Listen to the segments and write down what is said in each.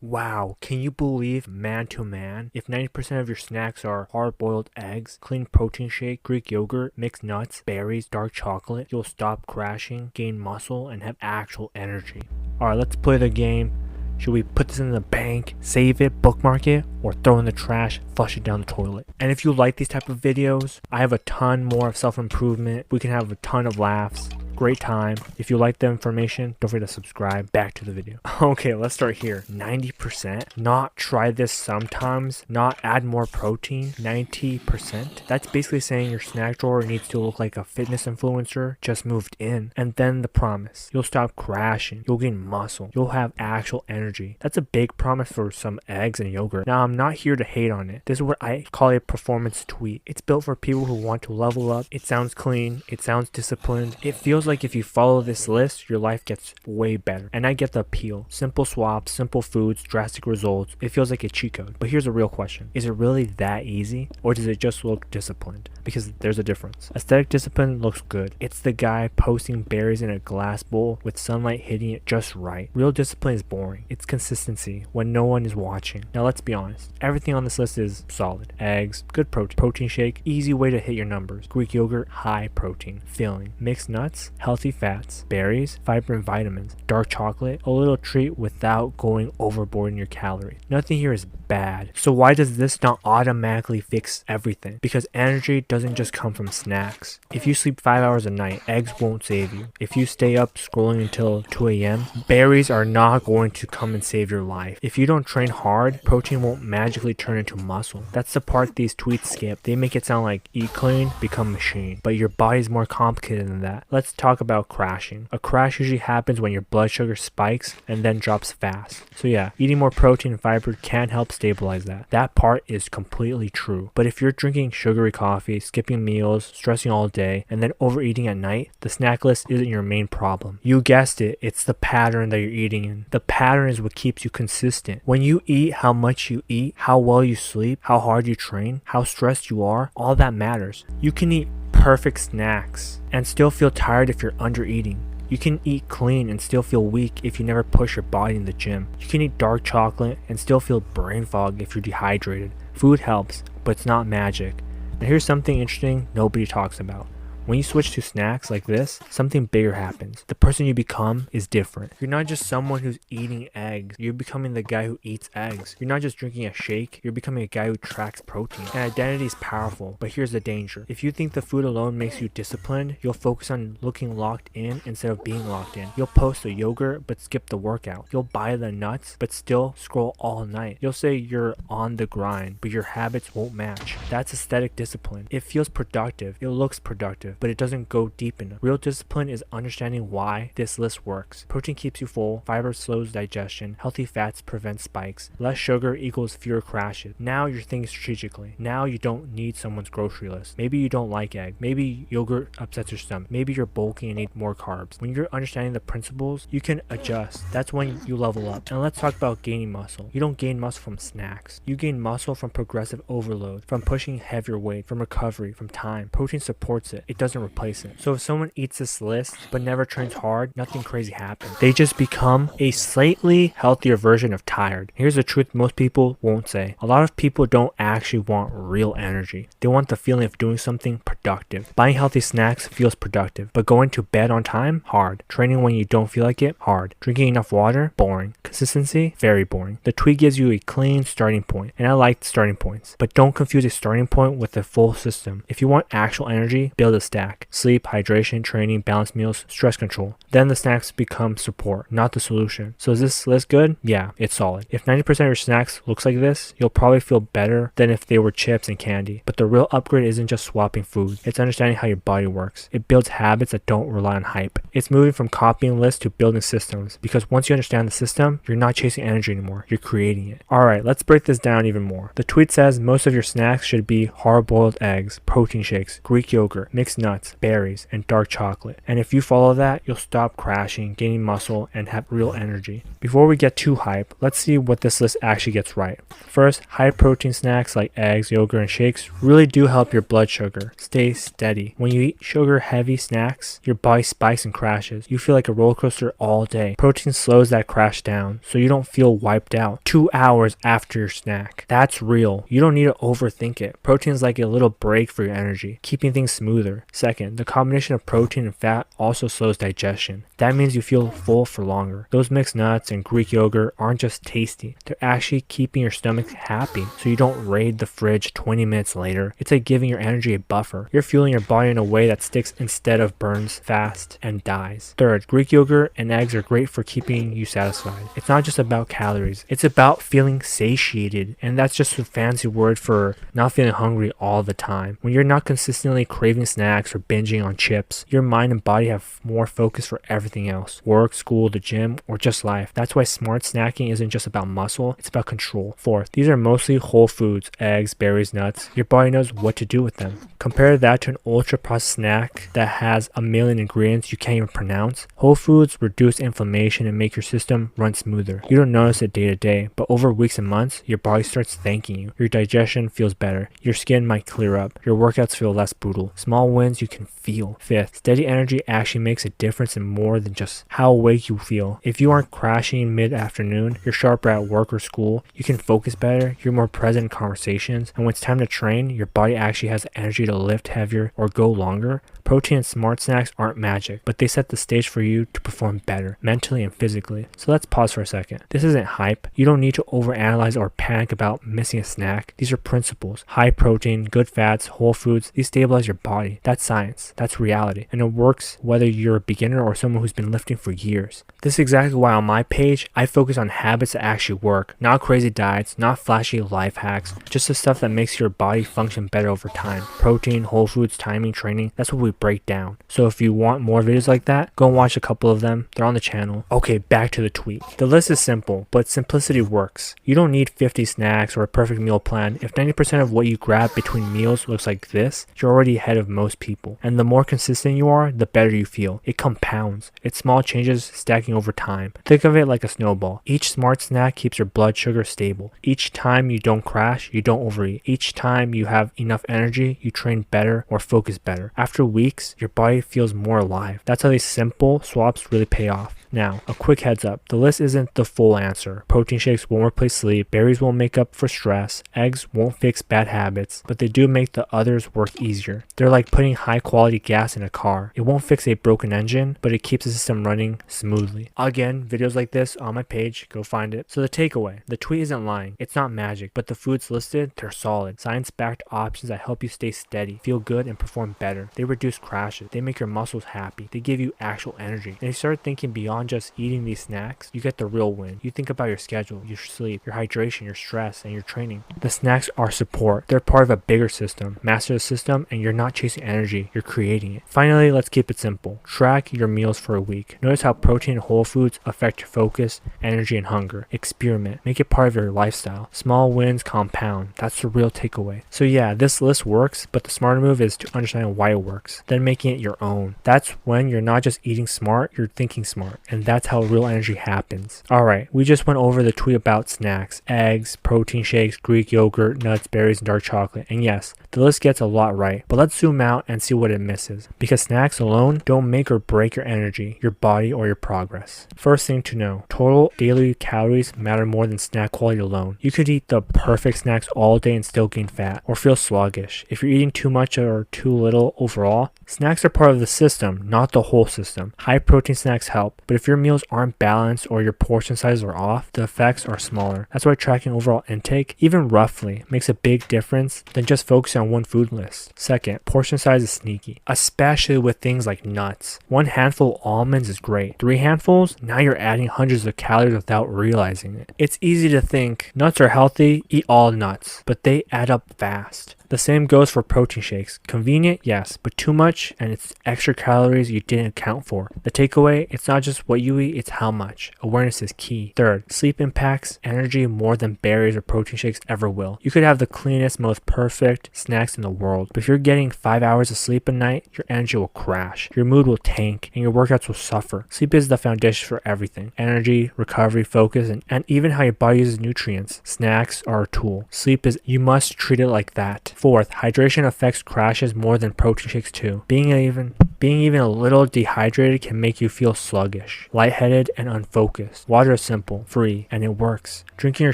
Wow, can you believe man to man? If 90% of your snacks are hard-boiled eggs, clean protein shake, Greek yogurt, mixed nuts, berries, dark chocolate, you'll stop crashing, gain muscle, and have actual energy. Alright, let's play the game. Should we put this in the bank, save it, bookmark it, or throw in the trash, flush it down the toilet? And if you like these type of videos, I have a ton more of self-improvement. We can have a ton of laughs. Great time. If you like the information, don't forget to subscribe. Back to the video. Okay, let's start here. 90%. Not try this sometimes. Not add more protein. 90%. That's basically saying your snack drawer needs to look like a fitness influencer just moved in. And then the promise. You'll stop crashing. You'll gain muscle. You'll have actual energy. That's a big promise for some eggs and yogurt. Now, I'm not here to hate on it. This is what I call a performance tweet. It's built for people who want to level up. It sounds clean. It sounds disciplined. It feels like if you follow this list, your life gets way better. And I get the appeal. Simple swaps, simple foods, drastic results. It feels like a cheat code. But here's a real question. Is it really that easy? Or does it just look disciplined? Because there's a difference. Aesthetic discipline looks good. It's the guy posting berries in a glass bowl with sunlight hitting it just right. Real discipline is boring. It's consistency when no one is watching. Now let's be honest. Everything on this list is solid. Eggs, good protein shake, easy way to hit your numbers. Greek yogurt, high protein, filling. Mixed nuts, healthy fats, berries, fiber and vitamins, dark chocolate, a little treat without going overboard in your calories. Nothing here is bad. So why does this not automatically fix everything? Because energy doesn't just come from snacks. If you sleep 5 hours a night, eggs won't save you. If you stay up scrolling until 2 a.m., berries are not going to come and save your life. If you don't train hard, protein won't magically turn into muscle. That's the part these tweets skip. They make it sound like eat clean, become machine. But your body's more complicated than that. Let's talk about crashing. A crash usually happens when your blood sugar spikes and then drops fast. So yeah, eating more protein and fiber can help stabilize that. That part is completely true. But if you're drinking sugary coffee, skipping meals, stressing all day, and then overeating at night, the snack list isn't your main problem. You guessed it, it's the pattern that you're eating in. The pattern is what keeps you consistent. When you eat how much you eat, how well you sleep, how hard you train, how stressed you are, all that matters. You can eat perfect snacks and still feel tired if you're under eating. You can eat clean and still feel weak if you never push your body in the gym. You can eat dark chocolate and still feel brain fog if you're dehydrated. Food helps, but it's not magic. Now here's something interesting nobody talks about. When you switch to snacks like this, something bigger happens. The person you become is different. You're not just someone who's eating eggs. You're becoming the guy who eats eggs. You're not just drinking a shake. You're becoming a guy who tracks protein. And identity is powerful, but here's the danger. If you think the food alone makes you disciplined, you'll focus on looking locked in instead of being locked in. You'll post the yogurt, but skip the workout. You'll buy the nuts, but still scroll all night. You'll say you're on the grind, but your habits won't match. That's aesthetic discipline. It feels productive. It looks productive, but it doesn't go deep enough. Real discipline is understanding why this list works. Protein keeps you full, fiber slows digestion, healthy fats prevent spikes, less sugar equals fewer crashes. Now you're thinking strategically. Now you don't need someone's grocery list. Maybe you don't like egg. Maybe yogurt upsets your stomach. Maybe you're bulky and need more carbs. When you're understanding the principles, you can adjust. That's when you level up. And let's talk about gaining muscle. You don't gain muscle from snacks. You gain muscle from progressive overload, from pushing heavier weight, from recovery, from time. Protein supports it. It doesn't replace it. So if someone eats this list but never trains hard, nothing crazy happens. They just become a slightly healthier version of tired. Here's the truth most people won't say. A lot of people don't actually want real energy. They want the feeling of doing something productive. Buying healthy snacks feels productive, but going to bed on time, hard. Training when you don't feel like it, hard. Drinking enough water, boring. Consistency, very boring. The tweet gives you a clean starting point, and I like starting points, but don't confuse a starting point with a full system. If you want actual energy, build a stack. Sleep, hydration, training, balanced meals, stress control. Then the snacks become support, not the solution. So is this list good? Yeah, it's solid. If 90% of your snacks looks like this, you'll probably feel better than if they were chips and candy. But the real upgrade isn't just swapping food. It's understanding how your body works. It builds habits that don't rely on hype. It's moving from copying lists to building systems. Because once you understand the system, you're not chasing energy anymore. You're creating it. Alright, let's break this down even more. The tweet says most of your snacks should be hard-boiled eggs, protein shakes, Greek yogurt, mixed nuts, berries, and dark chocolate. And if you follow that, you'll stop crashing, gaining muscle, and have real energy. Before we get too hype, let's see what this list actually gets right. First, high protein snacks like eggs, yogurt, and shakes really do help your blood sugar stay steady. When you eat sugar heavy snacks, your body spikes and crashes. You feel like a roller coaster all day. Protein slows that crash down so you don't feel wiped out 2 hours after your snack. That's real. You don't need to overthink it. Protein is like a little break for your energy, keeping things smoother. Second, the combination of protein and fat also slows digestion. That means you feel full for longer. Those mixed nuts and Greek yogurt aren't just tasty, they're actually keeping your stomach happy so you don't raid the fridge 20 minutes later. It's like giving your energy a buffer. You're fueling your body in a way that sticks instead of burns fast and dies. Third, Greek yogurt and eggs are great for keeping you satisfied. It's not just about calories, it's about feeling satiated, and that's just a fancy word for not feeling hungry all the time. When you're not consistently craving snacks or binging on chips, your mind and body have more focus for everything else: work, school, the gym, or just life. That's why smart snacking isn't just about muscle, it's about control. Fourth, these are mostly whole foods: eggs, berries, nuts. Your body knows what to do with them. Compare that to an ultra processed snack that has a million ingredients you can't even pronounce. Whole foods reduce inflammation and make your system run smoother. You don't notice it day to day, but over weeks and months, your body starts thanking you. Your digestion feels better. Your skin might clear up. Your workouts feel less brutal. Small wins you can feel. Fifth, steady energy actually makes a difference in more than just how awake you feel. If you aren't crashing mid-afternoon, you're sharper at work or school, you can focus better, you're more present in conversations, and when it's time to train, your body actually has the energy to lift heavier or go longer. Protein and smart snacks aren't magic, but they set the stage for you to perform better, mentally and physically. So let's pause for a second. This isn't hype. You don't need to overanalyze or panic about missing a snack. These are principles. High protein, good fats, whole foods, these stabilize your body. That's science. That's reality. And it works whether you're a beginner or someone who's been lifting for years. This is exactly why on my page, I focus on habits that actually work. Not crazy diets, not flashy life hacks, just the stuff that makes your body function better over time. Protein, whole foods, timing, training, that's what we break down. So if you want more videos like that, go and watch a couple of them. They're on the channel. Okay, back to the tweet. The list is simple, but simplicity works. You don't need 50 snacks or a perfect meal plan. If 90% of what you grab between meals looks like this, you're already ahead of most people. And the more consistent you are, the better you feel. It compounds. It's small changes stacking over time. Think of it like a snowball. Each smart snack keeps your blood sugar stable. Each time you don't crash, you don't overeat. Each time you have enough energy, you train better or focus better. After weeks, your body feels more alive. That's how these simple swaps really pay off. Now, a quick heads up, the list isn't the full answer. Protein shakes won't replace sleep, berries won't make up for stress, eggs won't fix bad habits, but they do make the others work easier. They're like putting high quality gas in a car. It won't fix a broken engine, but it keeps the system running smoothly. Again, videos like this on my page, go find it. So the takeaway, the tweet isn't lying. It's not magic, but the foods listed, they're solid. Science-backed options that help you stay steady, feel good, and perform better. They reduce crashes. They make your muscles happy. They give you actual energy. And if you start thinking beyond just eating these snacks, you get the real win. You think about your schedule, your sleep, your hydration, your stress, and your training. The snacks are support. They're part of a bigger system. Master the system, and you're not chasing energy, you're creating it. Finally, let's keep it simple. Track your meals for a week. Notice how protein and whole foods affect your focus, energy, and hunger. Experiment. Make it part of your lifestyle. Small wins compound. That's the real takeaway. So yeah, this list works, but the smarter move is to understand why it works, then making it your own. That's when you're not just eating smart, you're thinking smart. And that's how real energy happens. Alright, we just went over the tweet about snacks, eggs, protein shakes, Greek yogurt, nuts, berries, and dark chocolate. And yes, the list gets a lot right, but let's zoom out and see what it misses. Because snacks alone don't make or break your energy, your body, or your progress. First thing to know, total daily calories matter more than snack quality alone. You could eat the perfect snacks all day and still gain fat, or feel sluggish. If you're eating too much or too little overall, snacks are part of the system, not the whole system. High protein snacks help, but if your meals aren't balanced or your portion sizes are off, the effects are smaller. That's why tracking overall intake, even roughly, makes a big difference than just focusing on one food list. Second, portion size is sneaky, especially with things like nuts. One handful of almonds is great. 3 handfuls, now you're adding hundreds of calories without realizing it. It's easy to think nuts are healthy, eat all nuts, but they add up fast. The same goes for protein shakes. Convenient, yes, but too much and it's extra calories you didn't account for. The takeaway, it's not just what you eat, it's how much. Awareness is key. Third, sleep impacts energy more than berries or protein shakes ever will. You could have the cleanest, most perfect snacks in the world, but if you're getting 5 hours of sleep a night, your energy will crash, your mood will tank, and your workouts will suffer. Sleep is the foundation for everything: energy, recovery, focus, and even how your body uses nutrients. Snacks are a tool. Sleep is, you must treat it like that. Fourth, hydration affects crashes more than protein shakes too. Being even a little dehydrated can make you feel sluggish, lightheaded, and unfocused. Water is simple, free, and it works. Drinking your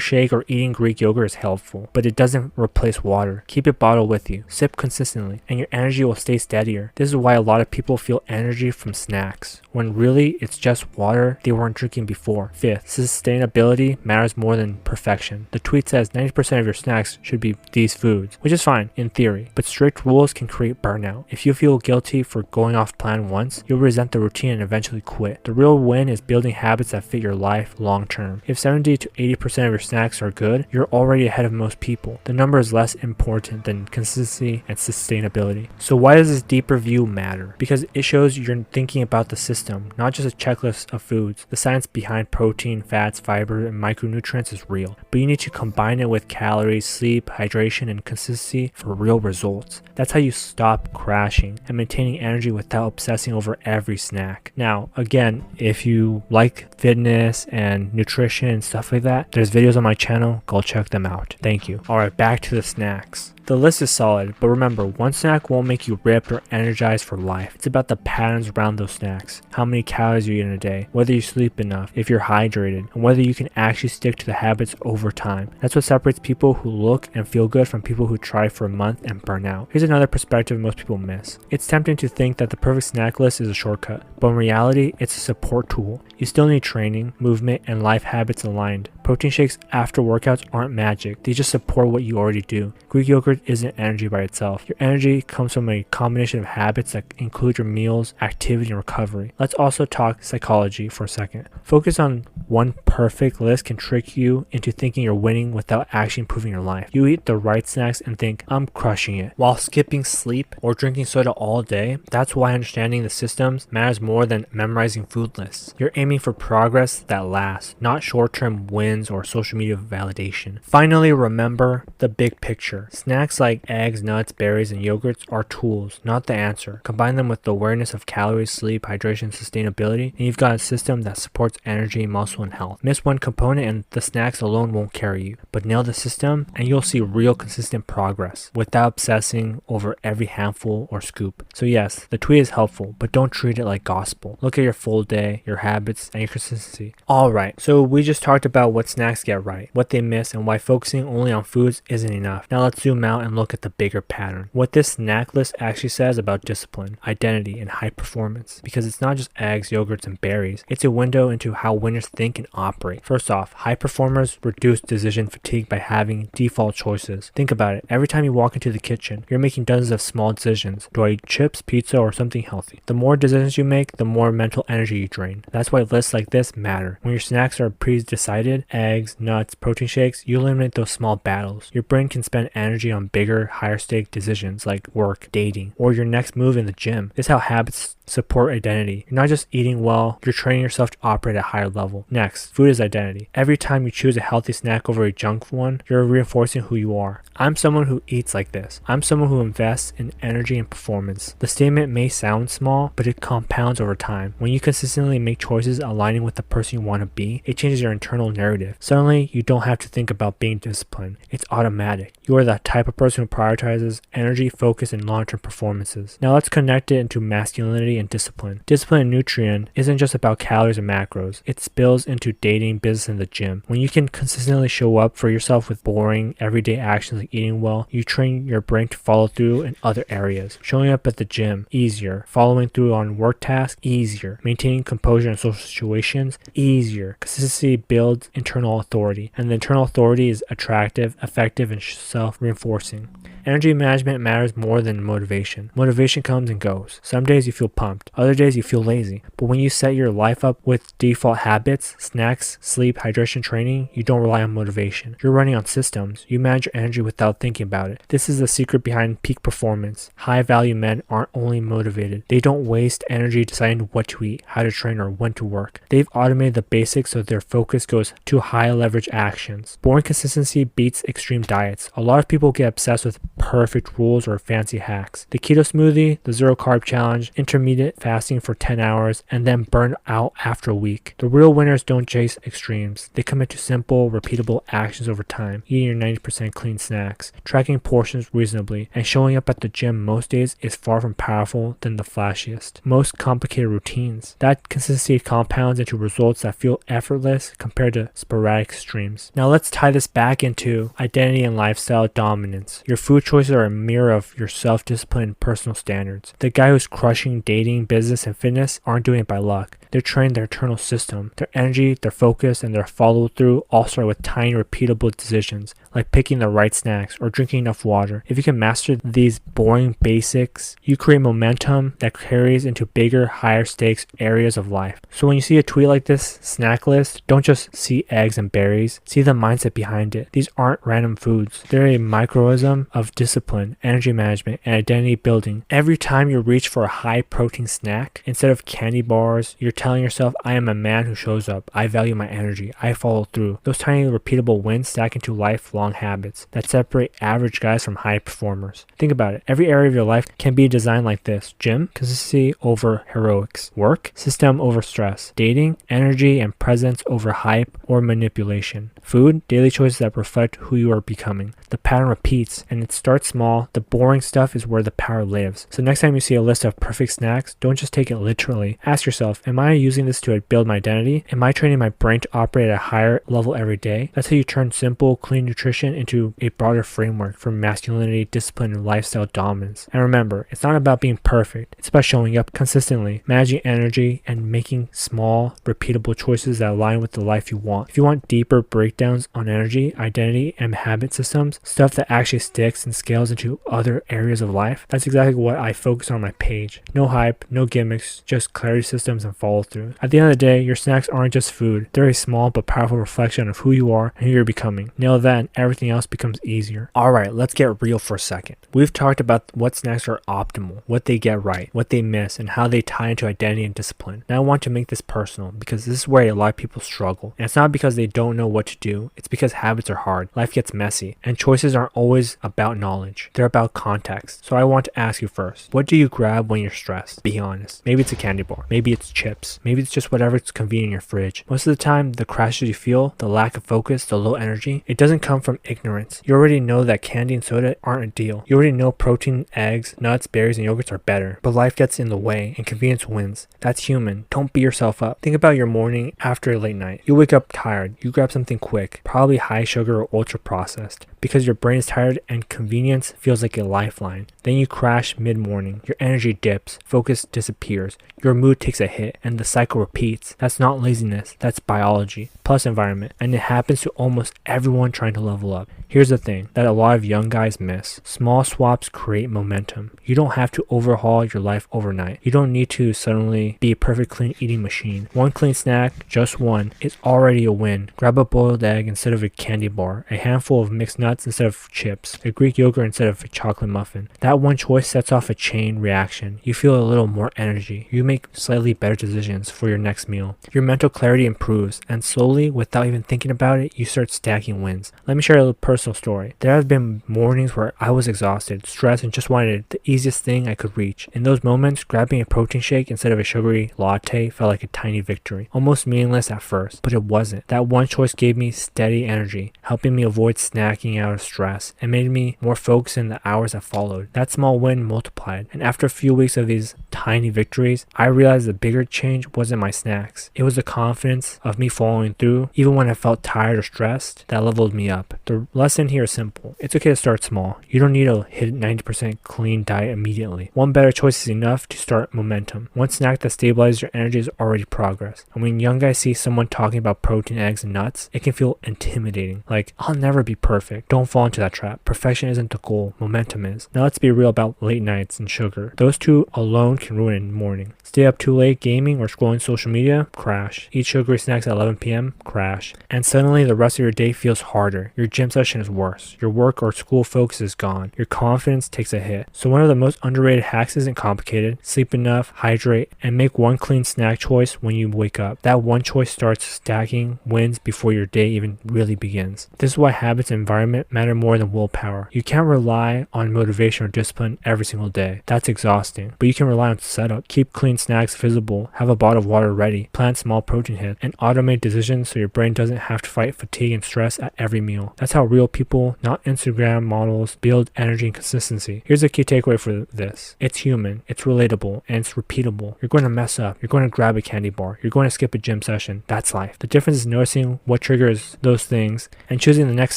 shake or eating Greek yogurt is helpful, but it doesn't replace water. Keep it bottled with you. Sip consistently, and your energy will stay steadier. This is why a lot of people feel energy from snacks, when really it's just water they weren't drinking before. Fifth, sustainability matters more than perfection. The tweet says 90% of your snacks should be these foods, which is fine in theory, but strict rules can create burnout. If you feel guilty for going off plan once, you'll resent the routine and eventually quit. The real win is building habits that fit your life long term. If 70 to 80% of your snacks are good, you're already ahead of most people. The number is less important than consistency and sustainability. So why does this deeper view matter? Because it shows you're thinking about the system, not just a checklist of foods. The science behind protein, fats, fiber, and micronutrients is real, but you need to combine it with calories, sleep, hydration, and consistency for real results. That's how you stop crashing and maintaining energy without obsessing over every snack. Now, again, if you like fitness and nutrition and stuff like that, there's videos on my channel. Go check them out. Thank you. Alright, back to the snacks. The list is solid, but remember, one snack won't make you ripped or energized for life. It's about the patterns around those snacks, how many calories you eat in a day, whether you sleep enough, if you're hydrated, and whether you can actually stick to the habits over time. That's what separates people who look and feel good from people who try for a month and burn out. Here's another perspective most people miss. It's tempting to think that the perfect snack list is a shortcut, but in reality, it's a support tool. You still need training, movement, and life habits aligned. Protein shakes after workouts aren't magic, they just support what you already do. Greek yogurt isn't energy by itself. Your energy comes from a combination of habits that include your meals, activity, and recovery. Let's also talk psychology for a second. Focus on one perfect list can trick you into thinking you're winning without actually improving your life. You eat the right snacks and think, I'm crushing it, while skipping sleep or drinking soda all day. That's why understanding the systems matters more than memorizing food lists. You're aiming for progress that lasts, not short-term wins or social media validation. Finally, remember the big picture. Snacks like eggs, nuts, berries, and yogurts are tools, not the answer. Combine them with the awareness of calories, sleep, hydration, sustainability, and you've got a system that supports energy, muscle, and health. Miss one component and the snacks alone won't carry you, but nail the system and you'll see real consistent progress without obsessing over every handful or scoop. So yes, the tweet is helpful, but don't treat it like gospel. Look at your full day, your habits, and your consistency. Alright, so we just talked about what snacks get right, what they miss, and why focusing only on foods isn't enough. Now let's zoom out and look at the bigger pattern. What this snack list actually says about discipline, identity, and high performance. Because it's not just eggs, yogurts, and berries. It's a window into how winners think and operate. First off, high performers reduce decision fatigue by having default choices. Think about it. Every time you walk into the kitchen, you're making dozens of small decisions. Do I eat chips, pizza, or something healthy? The more decisions you make, the more mental energy you drain. That's why lists like this matter. When your snacks are pre-decided, eggs, nuts, protein shakes, you eliminate those small battles. Your brain can spend energy on bigger, higher stake decisions like work, dating, or your next move in the gym. This is how habits support identity. You're not just eating well, you're training yourself to operate at a higher level. Next, food is identity. Every time you choose a healthy snack over a junk one, you're reinforcing who you are. I'm someone who eats like this. I'm someone who invests in energy and performance. The statement may sound small, but it compounds over time. When you consistently make choices aligning with the person you want to be, it changes your internal narrative. Suddenly, you don't have to think about being disciplined. It's automatic. You are the type of person who prioritizes energy, focus, and long-term performances. Now let's connect it into masculinity and discipline. Discipline and nutrient isn't just about calories and macros. It spills into dating, business, and the gym. When you can consistently show up for yourself with boring, everyday actions like eating well, you train your brain to follow through in other areas. Showing up at the gym, easier. Following through on work tasks, easier. Maintaining composure in social situations, easier. Consistency builds internal authority, and the internal authority is attractive, effective, and self-reinforcing. Energy management matters more than motivation. Motivation comes and goes. Some days you feel pumped, other days you feel lazy. But when you set your life up with default habits, snacks, sleep, hydration, training, you don't rely on motivation. You're running on systems. You manage your energy without thinking about it. This is the secret behind peak performance. High value men aren't only motivated. They don't waste energy deciding what to eat, how to train, or when to work. They've automated the basics so their focus goes to high leverage actions. Boring consistency beats extreme diets. A lot of people get obsessed with perfect rules or fancy hacks. The keto smoothie, the zero carb challenge, intermittent fasting for 10 hours, and then burn out after a week. The real winners don't chase extremes. They commit to simple, repeatable actions over time, eating your 90% clean snacks, tracking portions reasonably, and showing up at the gym most days is far from powerful than the flashiest, most complicated routines. That consistency compounds into results that feel effortless compared to sporadic streams. Now let's tie this back into identity and lifestyle dominance. Your food choices are a mirror of your self-discipline and personal standards. The guy who's crushing dating, business, and fitness aren't doing it by luck. They're trained their internal system. Their energy, their focus, and their follow-through all start with tiny, repeatable decisions, like picking the right snacks or drinking enough water. If you can master these boring basics, you create momentum that carries into bigger, higher stakes areas of life. So when you see a tweet like this snack list, don't just see eggs and berries. See the mindset behind it. These aren't random foods. They're a microism of discipline, energy management, and identity building. Every time you reach for a high-protein snack, instead of candy bars, you're telling yourself, I am a man who shows up. I value my energy. I follow through. Those tiny repeatable wins stack into lifelong habits that separate average guys from high performers. Think about it. Every area of your life can be designed like this. Gym, consistency over heroics. Work, system over stress. Dating, energy and presence over hype or manipulation. Food, daily choices that reflect who you are becoming. The pattern repeats, and it starts small. The boring stuff is where the power lives. So next time you see a list of perfect snacks, don't just take it literally. Ask yourself, am I using this to build my identity? Am I training my brain to operate at a higher level every day? That's how you turn simple, clean nutrition into a broader framework for masculinity, discipline, and lifestyle dominance. And remember, it's not about being perfect. It's about showing up consistently, managing energy, and making small, repeatable choices that align with the life you want. If you want deeper breakdowns on energy, identity, and habit systems, stuff that actually sticks and scales into other areas of life, that's exactly what I focus on my page. No hype, no gimmicks, just clarity systems and follow through. At the end of the day, your snacks aren't just food. They're a small but powerful reflection of who you are and who you're becoming. Nail that and everything else becomes easier. Alright, let's get real for a second. We've talked about what snacks are optimal, what they get right, what they miss, and how they tie into identity and discipline. Now I want to make this personal because this is where a lot of people struggle. And it's not because they don't know what to do, it's because habits are hard, life gets messy, and choices aren't always about knowledge. They're about context. So I want to ask you first, what do you grab when you're stressed? Be honest. Maybe it's a candy bar, maybe it's chips, maybe it's just whatever's convenient in your fridge. Most of the time, the crashes you feel, the lack of focus, the low energy, it doesn't come from ignorance. You already know that candy and soda aren't ideal. You already know protein, eggs, nuts, berries, and yogurts are better. But life gets in the way and convenience wins. That's human. Don't beat yourself up. Think about your morning after a late night. You wake up tired. You grab something quick, probably high sugar or ultra processed, because your brain is tired and convenience feels like a lifeline. Then you crash mid-morning. Your energy dips, focus disappears, your mood takes a hit, and the cycle repeats. That's not laziness, that's biology, plus environment, and it happens to almost everyone trying to level up. Here's the thing that a lot of young guys miss. Small swaps create momentum. You don't have to overhaul your life overnight. You don't need to suddenly be a perfect clean eating machine. One clean snack, just one, is already a win. Grab a boiled egg instead of a candy bar, a handful of mixed nuts instead of chips, a Greek yogurt instead of a chocolate muffin. That one choice sets off a chain reaction. You feel a little more energy. You make slightly better decisions for your next meal. Your mental clarity improves, and slowly, without even thinking about it, you start stacking wins. Let me share a personal story. There have been mornings where I was exhausted, stressed, and just wanted the easiest thing I could reach. In those moments, grabbing a protein shake instead of a sugary latte felt like a tiny victory. Almost meaningless at first, but it wasn't. That one choice gave me steady energy, helping me avoid snacking out of stress, and made me more focused in the hours that followed. That small win multiplied, and after a few weeks of these tiny victories, I realized the bigger change wasn't my snacks. It was the confidence of me following through, even when I felt tired or stressed, that leveled me up. The lesson here is simple. It's okay to start small. You don't need to hit 90% clean diet immediately. One better choice is enough to start momentum. One snack that stabilizes your energy is already progress. And when young guys see someone talking about protein, eggs, and nuts, it can feel intimidating. Like, I'll never be perfect. Don't fall into that trap. Perfection isn't the goal. Momentum is. Now let's be real about late nights and sugar. Those two alone can ruin the morning. Stay up too late gaming or scrolling social media? Crash. Eat sugary snacks at 11 p.m.? Crash. And suddenly the rest of your day feels harder. Your gym session is worse. Your work or school focus is gone. Your confidence takes a hit. So one of the most underrated hacks isn't complicated. Sleep enough, hydrate, and make one clean snack choice when you wake up. That one choice starts stacking wins before your day even really begins. This is why habits and environment environment matter more than willpower. You can't rely on motivation or discipline every single day. That's exhausting. But you can rely on setup. Keep clean snacks visible, have a bottle of water ready, plan small protein hits, and automate decisions so your brain doesn't have to fight fatigue and stress at every meal. That's how real people, not Instagram models, build energy and consistency. Here's a key takeaway for this. It's human, it's relatable, and it's repeatable. You're going to mess up. You're going to grab a candy bar. You're going to skip a gym session. That's life. The difference is noticing what triggers those things and choosing the next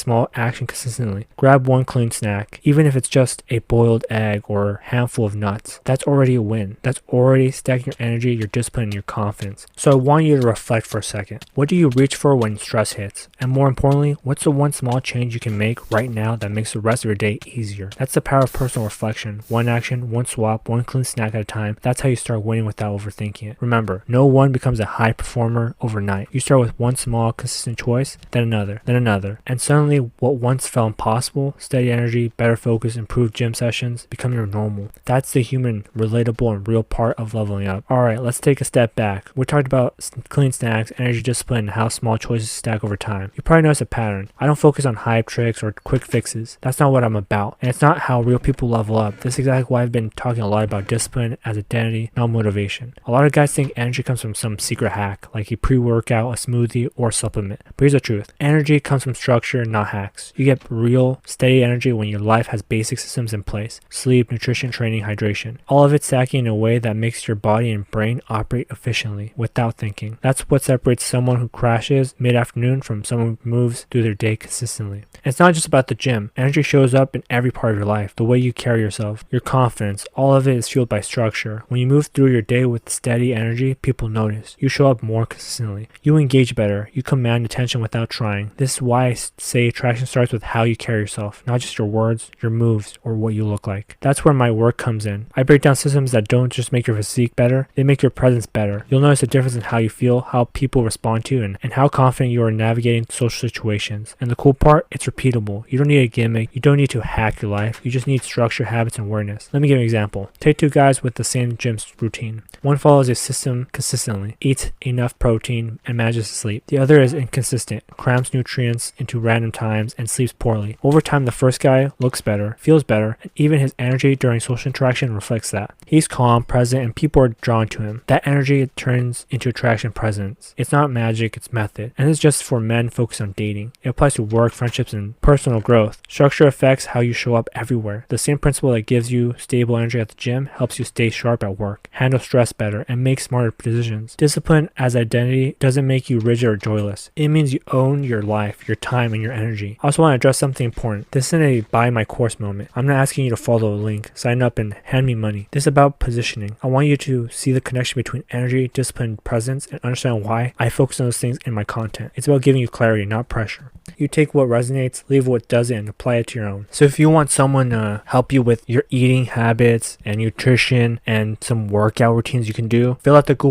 small action consistently. Grab one clean snack, even if it's just a boiled egg or a handful of nuts. That's already a win. That's already stacking your energy, your discipline, and your confidence. So I want you to reflect for a second. What do you reach for when stress hits? And more importantly, what's the one small change you can make right now that makes the rest of your day easier? That's the power of personal reflection. One action, one swap, one clean snack at a time. That's how you start winning without overthinking it. Remember, no one becomes a high performer overnight. You start with one small, consistent choice, then another. And suddenly, what once felt impossible, steady energy, better focus, improved gym sessions, become your normal. That's the human, relatable, and real part of leveling up. Alright, let's take a step back. We talked about clean snacks, energy discipline, and how small choices stack over time. You probably notice a pattern. I don't focus on hype tricks or quick fixes. That's not what I'm about. And it's not how real people level up. This is exactly why I've been talking a lot about discipline as identity, not motivation. A lot of guys think energy comes from some secret hack, like a pre-workout, a smoothie, or a supplement. But here's the truth. Energy comes from structure, not hacks. You get real, steady energy when your life has basic systems in place. Sleep, nutrition, training, hydration. All of it stacking in a way that makes your body and brain operate efficiently, without thinking. That's what separates someone who crashes mid-afternoon from someone who moves through their day consistently. And it's not just about the gym. Energy shows up in every part of your life. The way you carry yourself, your confidence, all of it is fueled by structure. When you move through your day with steady energy, people notice. You show up more consistently. You engage better. You command attention without trying. This is why I say attraction starts with how you carry yourself, not just your words, your moves, or what you look like. That's where my work comes in. I break down systems that don't just make your physique better, they make your presence better. You'll notice a difference in how you feel, how people respond to you, and how confident you are navigating social situations. And the cool part, it's repeatable. You don't need a gimmick. You don't need to hack your life. You just need structure, habits, and awareness. Let me give you an example. Take two guys with the same gym routine. One follows a system consistently, eats enough protein, and manages to sleep. The other is inconsistent, crams nutrients into random times, and sleeps poorly. Over time, the first guy looks better, feels better, and even his energy during social interaction reflects that. He's calm, present, and people are drawn to him. That energy turns into attraction presence. It's not magic, it's method. And it's just for men focused on dating. It applies to work, friendships, and personal growth. Structure affects how you show up everywhere. The same principle that gives you stable energy at the gym helps you stay sharp at work, handle stress better, and make smarter decisions. Discipline as identity doesn't make you rigid or joyless. It means you own your life, your time, and your energy. I also want to address something important. This isn't a buy my course moment. I'm not asking you to follow a link, sign up, and hand me money. This is about positioning. I want you to see the connection between energy, discipline, presence, and understand why I focus on those things in my content. It's about giving you clarity, not pressure. You take what resonates, leave what doesn't, and apply it to your own. So if you want someone to help you with your eating habits and nutrition and some workout routines you can do, fill out the Google